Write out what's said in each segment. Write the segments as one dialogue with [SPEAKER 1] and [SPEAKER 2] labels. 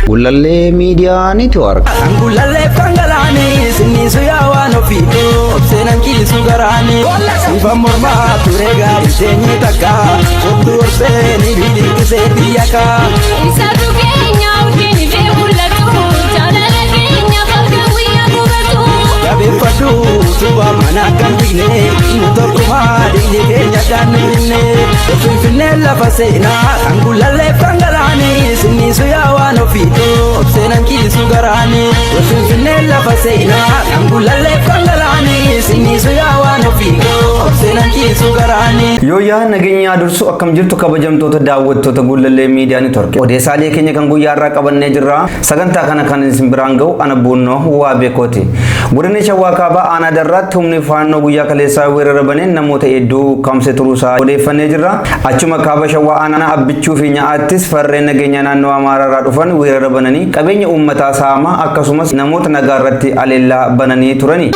[SPEAKER 1] Gulalee Media Network.
[SPEAKER 2] Gulalee Fangalani, Sinisu Yawano Fito, Obsenan Kisu Garani, Sifa Morma, Turega, Seni Taka, Odu Seni, Vidi Setiaka.
[SPEAKER 3] Isatu Kenya, Udini Vehulatu, Janana Kenya, Falkawia Gubatu.
[SPEAKER 2] Gabe Fatu, Tuwa Manakambine, Utokuma, Dini Kenya Janine, Finella Fasena, Angulale Fangalani, Sinisu Yawano Fito, Obsenan Kisu Garani, Finella Fasena, Angulale Fangalani, Sinisu Yawano Fito, Obsenan Kisu Garani.
[SPEAKER 4] Yoya Nagenya Dursu akkam jirtu kabajamtoota daawwattoota Gulalee Media Network. Odeessaalee keenya kan guyyaa irraa qabannee jirra. Sagantaa kana kan isin biraan ga'u ana Boonnoo waa beekooti. Godina Shawaa Kaabaa aanaa darraatti humni faannoo guyyaa kaleessaa weerara baneen namoota hedduu kamse turuusaa odeeffannee jirra. Achuma Kaaba Shawaa aanaa Abbichuu fi Nyaattis farreen nageenya naannoo Amaaraarraa dhufan weerara bananii qabeenya uummataa saamaa akkasumas namoota nagaa irratti aleellaa bananii turani.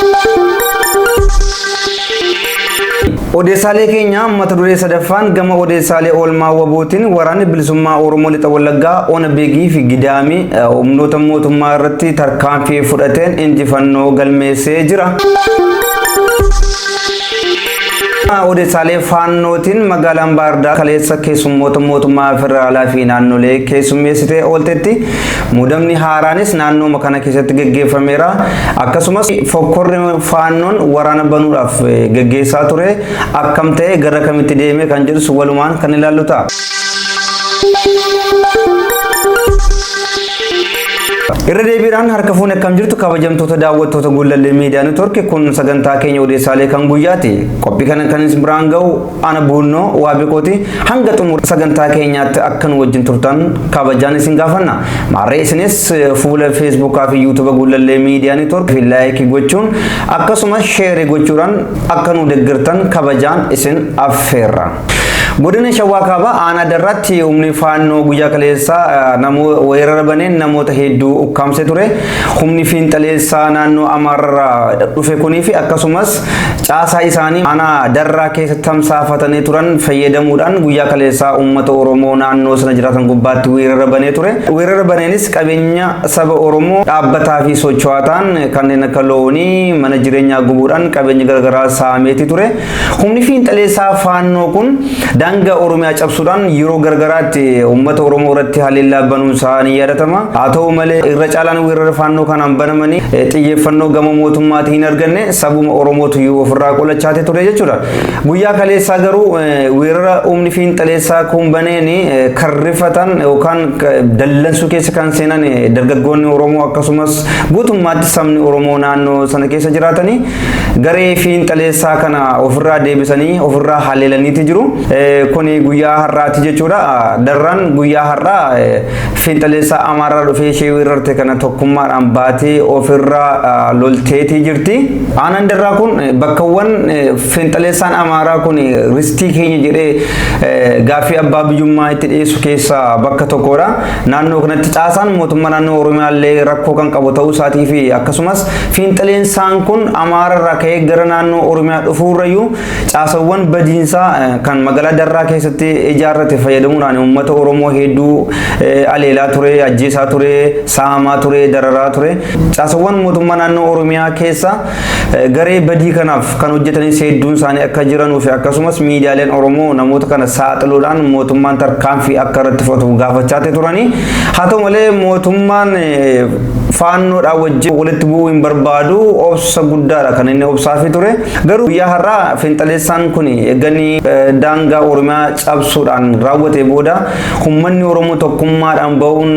[SPEAKER 4] Odeessaalee keenya mata duree sadaffaan gama odeessaalee oolmaa wabootiin waraanni bilisummaa Oromoo lixa Wallaggaa Ona Beegii fi Gidaamii humnoota mootummaa irratti tarkaanfii fudhateen injifannoo galmeessee jira. Odeessaalee faannootiin magaalaan Baardaa kaleessa keessummoota mootummaa federaalaa fi naannolee keessummeessitee ooltetti muudamni haaraanis naannoo kana keessatti gaggeeffameera. Akkasumas fokkorri faannoon waraana banuudhaaf gaggeessaa ture akkam ta'e gara kamitti deeme kan jedhu walumaan kan ilaallu ta'a. Irra deebiidhaan harka fuune akkam jirtu kabajamtoota daawwattoota Gulalee Media Network kun sagantaa keenya odeessaalee kan guyyaati. Qophii kana kan isin biraan ga'u ana Boonnoo waa beekooti. Hanga xumura sagantaa keenyaatti akka nu wajjin turtan kabajaan isin gaafanna. Maarree isinis fuula Facebook fi YouTube Gulalee Media Network fi like gochuun akkasumas share gochuudhaan akka nu deeggartan kabajaan isin affeerra. Godina Shawaa Kaabaa aanaa darraatti humni faannoo guyyaa kaleessaa weerara baneen namoota hedduu ukkaamsee ture. Humni fiinxaleessaa naannoo Amaararraa dhufe kunii fi akkasumas caasaa isaanii aanaa darraa keessatti tamsaafatanii turan fayyadamuudhaan guyyaa kaleessaa uummata Oromoo naannoo sana jiraatan gubbaatti weerara banee ture. Weerara baneenis qabeenya saba Oromoo dhaabbataa fi socho'aa ta'an kanneen akka loonii mana jireenyaa gubuudhaan qabeenya garagaraa saameeti ture. Humni fiinxaleessaa faannoo kun daangaa Oromiyaa cabsuudhaan yeroo gargaraatti uummata Oromoo irratti haleellaa banuun isaanii yaadatama. Haa ta'u malee irra caalaan weerara faannoo kanaan banamanii xiyyeeffannoo gama mootummaatiin hin arganne sabuma Oromootu ofirraa qolachaatee ture jechuudha. Guyyaa kaleessaa garuu weerara humni fiinxaleessaa kun baneen kan rifatan yookaan dallansuu keessa kan seenan dargaggoonni Oromoo akkasumas guutummaatti sabni Oromoo naannoo sana keessa jiraatanii garee fiinxaleessaa kana ofirraa deebisanii ofirraa haleelaniiti jiru. Kuni guyyaa har'aati jechuudha. Darraan guyyaa har'aa fiinxaleessaa Amaaraa dhufee ishee weerarte kana tokkummaadhaan baatee ofirraa lolteetii jirti. Aanaan darraa kun bakkawwan fiinxaleessaan Amaaraa kun ristii keenya jedhee gaaffii abbaa biyyummaa itti dhiyeessu keessaa bakka tokkodha. Naannoo kanatti caasaan mootummaa naannoo Oromiyaallee rakkoo kan qabu ta'uu isaatii fi akkasumas fiinxaleessaan kun Amaararraa ka'ee gara naannoo Oromiyaa dhufuurrayyuu caasawwan badiinsaa kan magaalaa darraa keessatti ijaarrate fayyadamuudhaan uummata Oromoo hedduu aleelaa ture, ajjeesaa ture, saamaa ture, dararaa ture. Caasawwan mootummaa naannoo Oromiyaa keessa garee badii kanaaf kan hojjetanis hedduun isaanii akka jiranuu fi akkasumas miidiyaaleen Oromoo namoota kana saaxiluudhaan mootummaan tarkaanfii akka irratti fudhatu gaafachaa turanii. Haa ta'u malee mootummaan faannoodhaan wajjin walitti bu'uu hin barbaadu obsa guddaadha kan inni obsaafii ture. Garuu guyyaa har'aa fiinxaleessaan kun eeganii daangaa Oromiyaa cabsuudhaan raawwatee booda uummanni Oromoo tokkummaadhaan ba'uun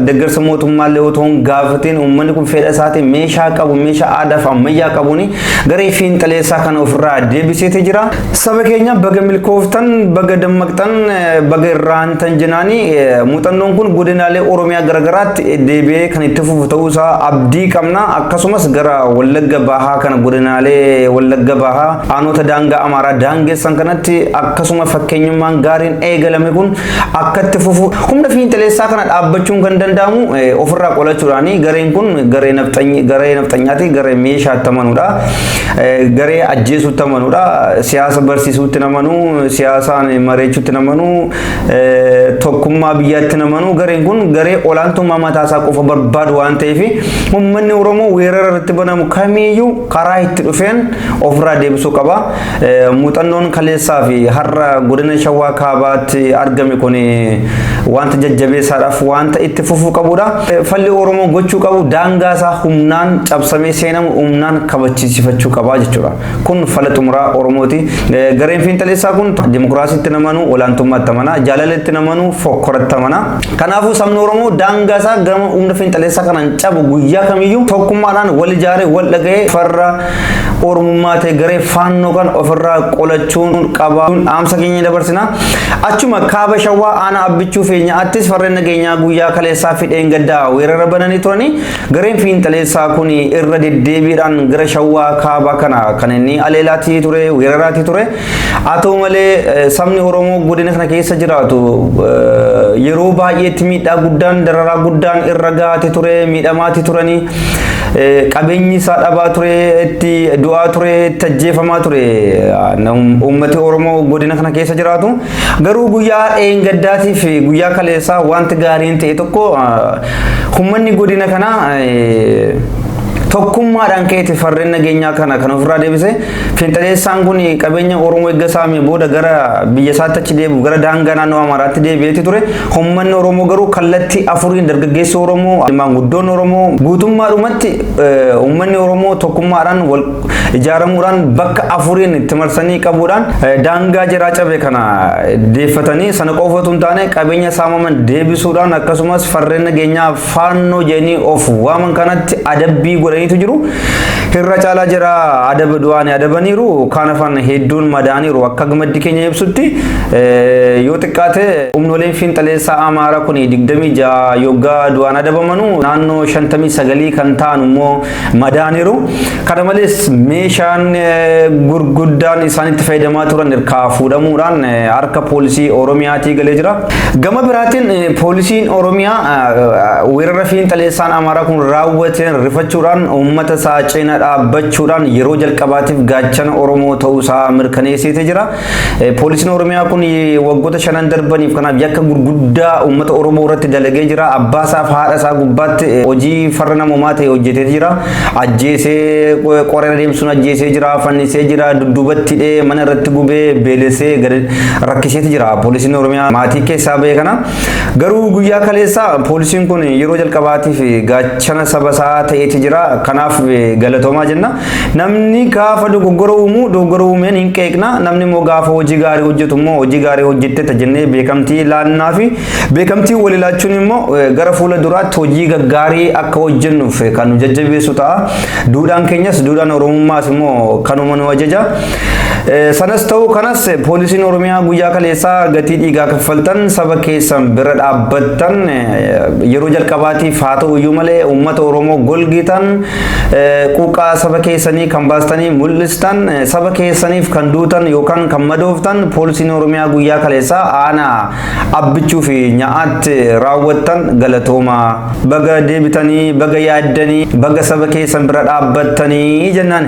[SPEAKER 4] deeggarsa mootummaallee otoo hin gaafatiin uummanni kun fedha isaatiin meeshaa qabu meeshaa aadaa fi ammayyaa qabuun garee fiinxaleessaa kana ofirraa deebiseeti jira. Saba keenya baga milkooftan baga dammaqxan baga irraantan jenaanii muuxannoon kun godinaalee Oromiyaa garagaraatti deebi'ee kan itti fufu ta'uusaa abdii qabna akkasumas gara Wallagga Bahaa kana godinaalee Wallagga Bahaa aanota daangaa Amaaraa daangessan kanatti akkasuma fakkeenyummaan gaariin eegalame kun akkatti fufu humna fiinxaleessaa kana dhaabbachuun kan danda'amu ofirraa qolachuudhaani gareen kun garee nafxanyaati garee meeshaatti amanuudha garee ajjeesuutti amanuudha siyaasa barsiisuutti namanuu siyaasaan mareechuutti namanuu tokkummaa biyyaatti namanuu gareen kun garee olaantummaa mataasaa qofa barbaadu waan ta'eef uummanni Oromoo weerara irratti banamu kamiyyuu karaa itti dhufeen ofirraa deebisuu qaba. Muuxannoon kaleessaa fi har'a godina Shawaa Kaabaatti argame kun wanta jajjabeessaadhaaf wanta itti fufuu qabudha. Falli Oromoo gochuu qabu daangaa isaa humnaan cabsamee seenamu humnaan kabachiisifachuu qaba jechuudha. Kun fala xumuraa Oromooti. Gareen fiinxaleessaa kun dimokiraasiitti namanuu olaantummaatti amanaa jaalaletti namanuu fokkoratti amanaa. Kanaafuu sabni Oromoo daangaa isaa gama humna fiinxaleessaa kanaan cabu guyyaa kamiyyuu tokkummaadhaan wal ijaaree wal dhaga'ee farra Oromummaa ta'e garee faannoo kan ofirraa qolachuun qaba. Dhaamsa keenya dabarsina. Achuma kaaba Shawaa aanaa abbichuu feenyaattis farreen nageenyaa guyyaa kaleessaa fidheen gaddaa weerara bananii turani. Gareen fiinxaleessaa kun irra deddeebiidhaan gara Shawaa kaaba kana kan inni aleelaatii ture weeraraatii ture. Haa ta'u malee sabni Oromoo godina kana keessa jiraatu yeroo baay'eetti miidhaa guddaan dararaa guddaan irra gaati ture miidhamaati turanii qabeenyi isaa dhabaa ture itti du'aa ture itti ajjeefamaa ture uummati Oromoo godina kana keessa jiraatu garuu guyyaa dheengaddaatii fi guyyaa kaleessaa wanti gaariin ta'e tokko uummanni godina kana tokkummaadhaan ka'eeti farreen nageenyaa kana kan ofirraa deebise fiinxaleessaan kun qabeenya Oromoo eegga saamee booda gara biyya isaatti achi deebi'u gara daangaa naannoo Amaaraatti deebi'eeti ture uummanni Oromoo garuu kallattii afuriin dargaggeessi Oromoo maanguddoon Oromoo guutummaadhumatti uummanni Oromoo tokkummaadhaan wal ijaaramuudhaan bakka afuriin itti marsanii qabuudhaan daangaa jiraa cabe kana deeffatanii sana qofatu hin taane qabeenya saamaman deebisuudhaan akkasumas farreen nageenyaa faannoo jedhanii of waaman kanatti adabbii godhaniitu jiru. Irra caalaa jira adaba du'aanii adabaniiru kaan afaan hedduun madaaniiru akka gammaddi keenya ibsutti yoo xiqqaate humnooleen fiinxaleessaa Amaaraa kun 26 yoggaa du'aan adabamanu naannoo 59 kan ta'an immoo madaaniiru. Kana malees meeshaan gurguddaan isaanitti fayyadamaa turan irkaa fuudhamuudhaan harka poolisii Oromiyaatii galee jira. Gama biraatiin poolisiin Oromiyaa weerara fiinxaleessaan Amaaraa kun raawwateen rifachuudhaan uummata isaa cina dhaabbachuudhaan yeroo jalqabaatiif gaachana Oromoo ta'uu isaa mirkaneessitee jira. Poolisiin Oromiyaa kun waggoota 5 darbaniif kanaaf yakka gurguddaa uummata Oromoo irratti dalagee jira. Abbaa isaa fi haadha isaa gubbaatti hojii farra namummaa ta'e hojjetee jira. Ajjeesee qoree deemsuun ajjeesee jira, fannisee jira, dudduubatti hidhee mana irratti gubee beelesee gadi rakkiseeti jira. Poolisiin Oromiyaa maatii keessaa ba'e kana garuu guyyaa kaleessaa poolisiin kun yeroo jalqabaatiif gaachana saba isaa ta'eeti jira. Kanaaf galatoomaa jenna. Namni gaafa dogoggora uumeen hin qeeqna. Namni immoo gaafa hojii gaarii hojjetu immoo hojii gaarii hojjette tajannee beekamtii laannaa fi beekamtii wal ilaachuun immoo gara fuula duraatti hojii gaggaarii akka hojjennuuf kan nu jajjabeessu ta'a. Duudhaan keenyas duudhaan Oromummaas immoo kanuma nu ajaja. Sanas ta'u kanas poolisiin Oromiyaa guyyaa kaleessaa gatii dhiigaa kaffaltan saba keessan bira dhaabbattan yeroo jalqabaatiif haa ta'u iyyuu malee uummata Oromoo golgitan quuqaa saba keessanii kan baastanii mul'istan saba keessaniif kan duutan yookaan kan madooftan poolisiin Oromiyaa guyyaa kaleessaa aanaa abbichuu fi nyaa'aatti raawwattan galatooma baga deebitanii baga yaaddanii baga saba keessan bira dhaabbattanii jennaan.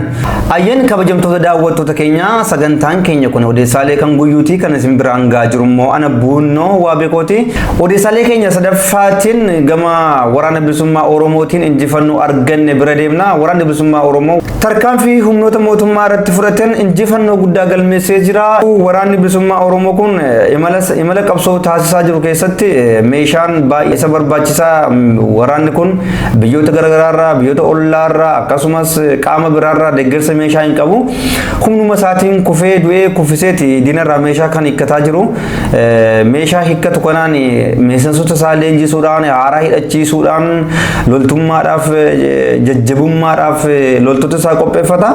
[SPEAKER 4] Ayyan kabajamtoota daawwattoota keenya sagantaan keenya kun odeessaalee kan guyyuutii kan isin biraan gaa jiru immoo ana buunnoo waa beekooti. Odeessaalee keenya sadaffaatiin gama waraana bilisummaa Oromootiin injifannoo arganne bira deemna. Waraanni bilisummaa Oromoo tarkaanfii humnoota mootummaa irratti fudhateen injifannoo guddaa galmeessee jira. Waraanni bilisummaa Oromoo kun imala qabsoo taasisaa jiru keessatti meeshaan baay'ee isa barbaachisaa. Waraanni kun biyyoota garaagaraarraa biyyoota ollaarraa akkasumas qaama biraarraa deeggarsa meeshaa hin qabu. Humnuma isaatiin kufee du'ee kuffiseeti diinarraa meeshaa kan hiikkataa jiru. Meeshaa hiikkatu kanaan miseensota isaa leenjisuudhaan haaraa hidhachiisuudhaan loltummaadhaaf jajjabummaadhaaf loltoota isaa qopheeffata.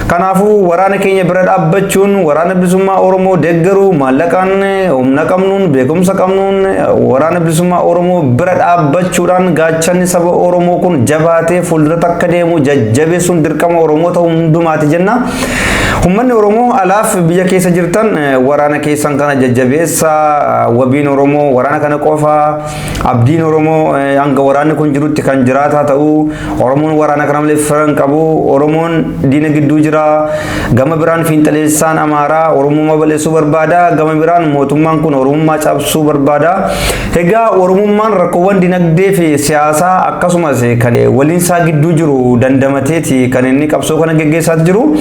[SPEAKER 4] Kanaafuu waraana keenya bira dhaabbachuun waraana bilisummaa Oromoo deeggaruu maallaqaan humna qabnuun beekumsa qabnuun waraana bilisummaa Oromoo bira dhaabbachuudhaan gaachanni saba Oromoo kun jabaatee fuulduratti akka deemu jajjabeessuun dirqama Oromoota hundumaati jenna. Uummanni Oromoo alaaf biyya keessa jirtan waraana keessan kana jajjabeessa. Wabiin Oromoo waraana kana qofa abdiin Oromoo hanga waraanni kun jirutti kan jiraata ta'u Oromoon waraana kana malee firan qabu. Oromoon diina gidduu jira. Gama biraan fiinxaleessaan Amaaraa Oromummaa balleessuu barbaada. Gama biraan mootummaan kun Oromummaa cabsuu barbaada. Egaa Oromummaan rakkoowwan dinagdee fi siyaasaa akkasumas kan waliinsaa gidduu jiru dandamateeti kan inni qabsoo kana geggeessaa jiru.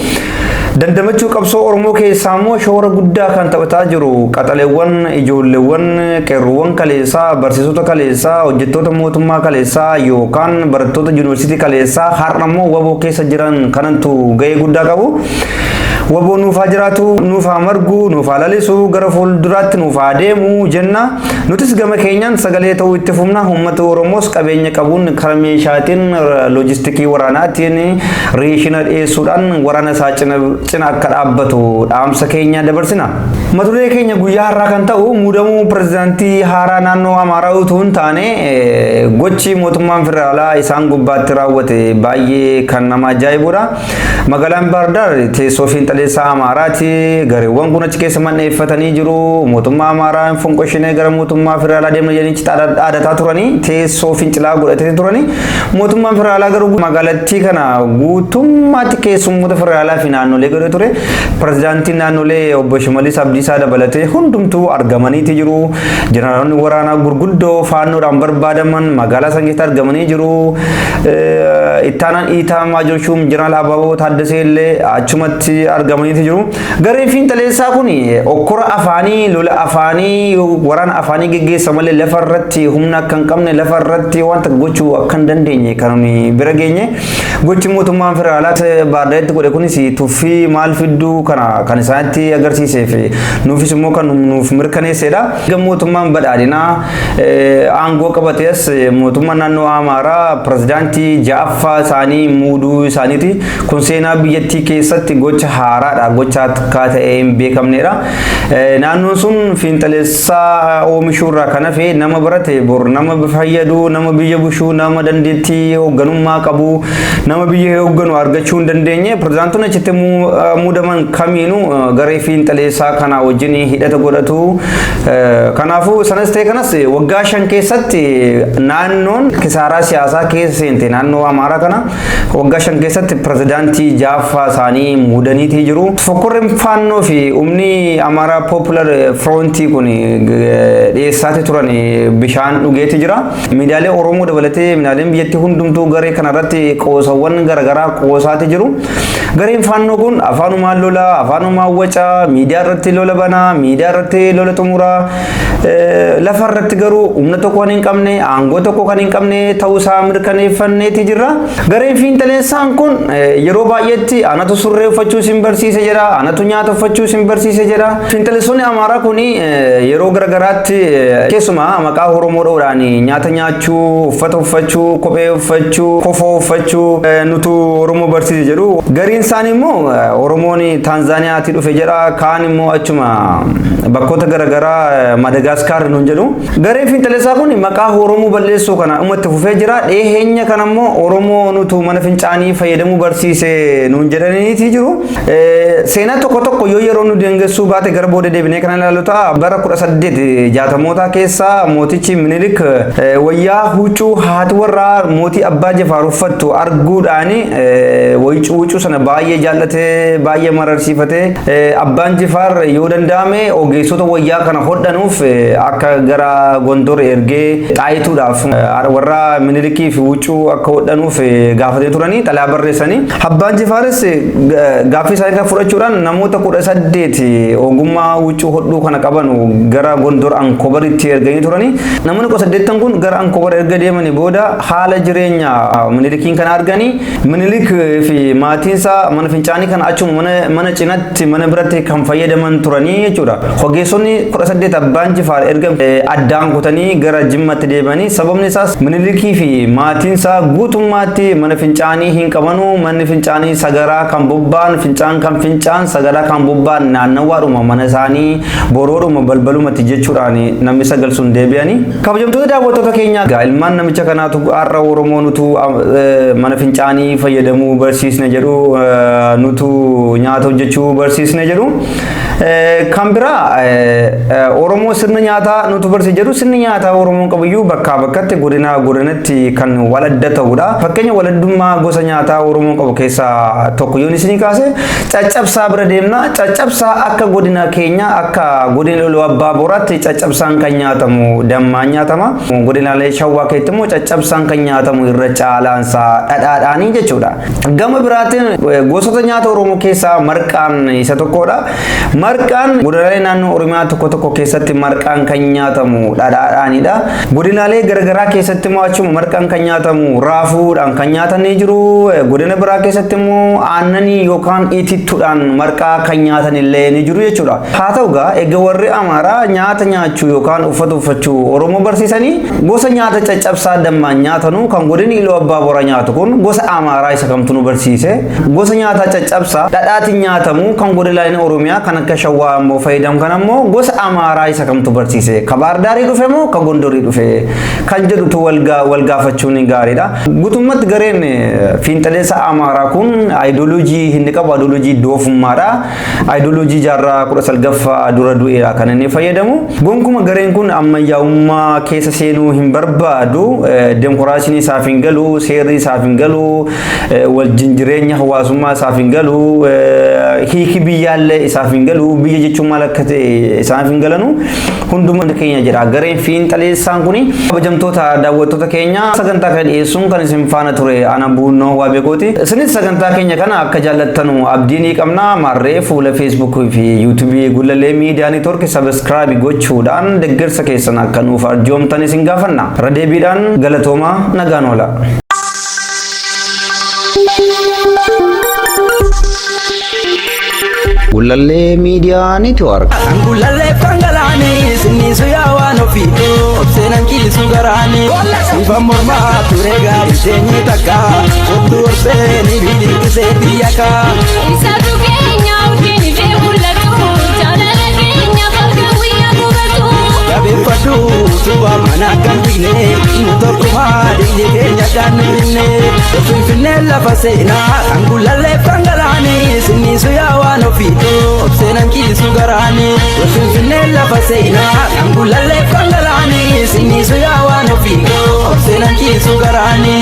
[SPEAKER 4] Dandamachuu qabsoo Oromoo keessaa immoo shoora guddaa kan taphataa jiru qaxaleewwan ijoolleewwan qeerroowwan kaleessaa barsiisota kaleessaa hojjettoota mootummaa kaleessaa yookaan barattoota yuunivarsiitii kaleessaa har'a immoo waboo keessa jiran kanantu gahee guddaa qabu. Waboo nuuf haa jiraatu, nuuf haa margu, nuuf haa lalisu, gara fuulduraatti nuuf haa deemu jenna. Nutis gama keenyaan sagalee ta'uu itti fufna. Uummata Oromoos qabeenya qabuun karaa meeshaatiin loojistikii waraanaatiin reeshina dhiyeessuudhaan waraana isaa cina akka dhaabbatu dhaamsa keenya dabarsina. Mata-duree keenya guyyaa har'aa kan ta'u muudamuu pirezidaantii haaraa naannoo Amaaraa utuu hin taane gochi mootummaan federaalaa isaan gubbaatti raawwate baay'ee kan nama ajaa'ibudha. Magaalaan Baahir Daar teessoo fiinxaleessaa Amaaraati. Gareewwan kun achi keessa manneeffatanii jiru. Mootummaa Amaaraa hin fonqoshinee gara mootummaa federaalaa deemna jedhanii dhaadataa turanii teessoo fincilaa godhatanii turanii. Mootummaan federaalaa garuu magaalattii kana guutummaatti keessummoota federaalaa fi naannolee godhee ture. Pirezidaantiin naannolee obbo Shimallis Abdiisaa dabalatee hundumtuu argamaniiti jiru. Jeneraalonni waraanaa gurguddoo faannoodhaan barbaadaman magaalaa san keessatti argamanii jiru. Ittaanaan Iitaa Maajoor Shuum Jeneraal Abaaboo Taaddasee illee achumatti argamaniiti jiru. Gareen fiinxaleessaa kun okkora afaanii lola afaanii waraana afaanii geggeessa malee lafa irratti humna akka hin qabne lafa irratti wanta gochuu akka hin dandeenye kan bira geenye. Gochi mootummaan federaalaa Baahir Daaritti godhe kunis tuffii maal fidduu kana kan isaanitti agarsiisee fi nuufis immoo kan nuuf mirkaneessedha. Mootummaan badhaadhinaa aangoo qabatees mootummaan naannoo Amaaraa pirezidaantii ja'affaa isaanii muuduu isaaniiti. Kun seenaa biyyattii keessatti gocha haaraadha. Gocha akka ta'e hin beekamnedha. Naannoon sun fiinxaleessaa oomishuurraa kan hafe nama barate bor nama fayyadu nama biyya bushuu nama dandeettii hoogganummaa qabu nama biyya hoogganu argachuu hin dandeenye pirezidaantonni achitti muudaman kamiinuu garee fiinxaleessaa kana wajjin hidhata godhatu. Kanaafuu sanas ta'e kanas waggaa 5 keessatti naannoon kisaaraa siyaasaa keessa seente naannoo Amaaraa kana waggaa 5 keessatti pirezidaantii ja'affaa isaanii muudaniitii jiru. Fokkorreen faannoo fi humni Amaaraa Popular Frontii kun dhiyeessaati turan bishaan dhugeeti jira. Miidiyaalee Oromoo dabalatee miidiyaaleen biyyattii hundumtuu garee kanarratti qoosawwan garaagaraa qoosaati jiru. Gareen faannoo kun afaanumaan lola, afaanumaan waca, miidiyaa irratti lola banaa, miidiyaa irratti lola xumuraa. Lafa irratti garuu humna tokko kan hin qabne, aangoo tokko kan hin qabne ta'uu isaa mirkaneeffanneeti jirra. Gareen fiinxaleessaan kun yeroo baay'eetti anatu surree uffachuu sin barsiise jedha, anatu nyaata uffachuu sin barsiise jedha. Fiinxaleessonni Amaaraa kun yeroo garaagaraatti keessumaa maqaa Oromoo dhoodhaan nyaata nyaachuu, uffata uffachuu, kophee uffachuu, kofoo uffachuu nutu Oromoo barsiise jedhu. Gariin isaanii immoo Oromoon Taanzaaniyaatti dhufe jedha, kaan immoo achuma bakkoota garaagaraa Madagaskar nuun jedhu. Gareen fiinxaleessaa kun maqaa Oromoo balleessuu kana ummatti fufee jira. Dhiyeenya kana immoo Oromoo nutu mana fincaanii fayyadamuu barsiise nuun jedhaniiti jiru. Seenaa tokko tokko yoo yeroo nu deengessuu baate gara booda deebinee kana ilaallu ta'a. Bara 1860 keessa mootichi Minilik wayyaa huccuu haati warraa mootii Abbaa Jifaar uffattu arguudhaan huccuu sana baay'ee jaallatee baay'ee mararsiifatee Abbaan Jifaar yoo danda'ame ogeessota wayyaa kana hodhanuuf akka gara Gondor ergee Xaayituudhaaf warra Minilikiif huccuu akka hodhanuuf gaafatee turanii xalayaa barreessanii. Abbaan Jifaaris gaaffii isaanii kan fudhachuudhaan namoota 18 ogummaa huccuu hodhuu kana qaban gara Gondor Ankobaritti erganii turani. Namoonni 18 kun gara Ankobar erga deemanii booda haala jireenya Minilikiin kan arganii Minilik fi maatiinsaa mana fincaanii kan achuma mana cinatti mana biratti kan fayyadaman turanii jechuudha. Ogeessonni 18 abbaan Jifaar erga addaan kutanii gara Jimmatti deemanii sababni isaas Minilikii fi maatiinsaa guutummaatti mana fincaanii hin qabanu. Manni fincaanii sagaraa kan bobbaan fincaan sagaraa kan bobbaan naannawaadhuma mana isaanii boroodhuma balbalumatti jechuudhaan namni sagal sun deebi'anii. Kabajamtoota daawwattoota keenya ilmaan namicha kanaatu har'a Oromoo nutu mana fincaanii fayyadamuu barsiisne jedhu nutu nyaata hojjechuu barsiisne jedhu. Kan biraa Oromoo sirna nyaataa nutu barsiise jedhu sirni nyaataa Oromoon qabiyyuu bakkaa bakkatti godinatti kan waladda ta'udha. Fakkeenya waladdummaa gosa nyaataa Oromoon qabu keessaa tokko yoon isinii kaase caccabsaa bira deemna. Caccabsaa akka godina keenya akka godina Iluu Abbaa Booraatti caccabsaan kan nyaatamu dammaan nyaatama. Godinaalee Shawwaa keessatti immoo caccabsaan kan nyaatamu irra caalaansaa dhadhaadhaanii jechuudha. Gama biraatiin gosoota nyaata Oromoo keessaa marqaan isa tokkodha. Marqaan godinaalee naannoo Oromiyaa tokko keessatti marqaan kan nyaatamu dhadhaadhaanidha. Godinaalee garagaraa keessatti immoo achuma marqaan kan nyaatamu raafuudhaan kan nyaatan ni jiru. Godina biraa keessatti immoo aannanii yookaan itittuudhaan marqaa kan nyaatan illee ni jiru jechuudha. Haa ta'u gaa egaa warri Amaaraa nyaata nyaachuu yookaan uffata uffachuu Oromoo barsiisanii gosa nyaata caccabsaa dammaan nyaatanu kan godini Iluu Abbaa Booraa nyaatu kun gosa Amaaraa isa kamtu nu barsiise. Gosa nyaata caccabsaa dhadhaatiin nyaatamu kan godinaalee Oromiyaa kan akka Shawwaa immoo fayyadamu kan ammoo gosa Amaaraa isa kamtu barsiise. Ka Baardaarii dhufe moo ka Gondorii dhufe kan jedhutu wal gaafachuun gaariidha. Guutummaatti gareen fiinxaleessa Amaaraa kun ayidooloojii hin qabu, ayidooloojii doofummaadha. Ayidooloojii jaarraa 19ffaa dura du'eera kan inni fayyadamu. Gonkuma gareen kun ammayyaa'ummaa keessa seenuu hin barbaadu. Demokiraasiin isaaf hin galu, seerri isaaf hin galu, wajjin jireenya hawaasummaa isaaf hin galu, hiiki biyyaallee isaaf hin galu, biyya jechuun maal akka ta'e isaaf hin galanu. Hunduma keenya jedha. Gareen fiinxaleessaan kuni kabajamtoota daawwattoota keenya sagantaa kana dhiyeessuun kan isin faana ture ana buunnoo waabeekooti. Isinis sagantaa keenya kana akka jaallattanu abdiin qabna. Marree fuula Facebook fi YouTube Gullallee Miidiyaa Neetwoork subscribe gochuudhaan deeggarsa keessan akka nuuf arjoomtan isin gaafanna. Radeebiidhaan galatoomaa nagaan oola.
[SPEAKER 1] Gullallee Miidiyaa Neetwoork.
[SPEAKER 2] Gullallee fangalaani sinni suyaawaan ofiitu obseenan kiisu garaani. Sifa mormaa ture gaarii seenyi takka hodhu orseeni bidirqisee biyya kaa.
[SPEAKER 3] Ibsatu keenya urjiin ishee mul'atu jaalala keenya bakka guyyaa gubatu.
[SPEAKER 2] Jabeeffadhu suba mana kan dhigne nu tokkumaa dhigne keenya kan dhigne. Finfinnee lafa seenaa kan gullallee fangalaani sinni suyaawaan ofiitu obseenan kiisu garaani. Finfinnee lafa seenaa kan gullallee fangalaani sinni suyaawaan ofiitu obseenan kiisu garaani.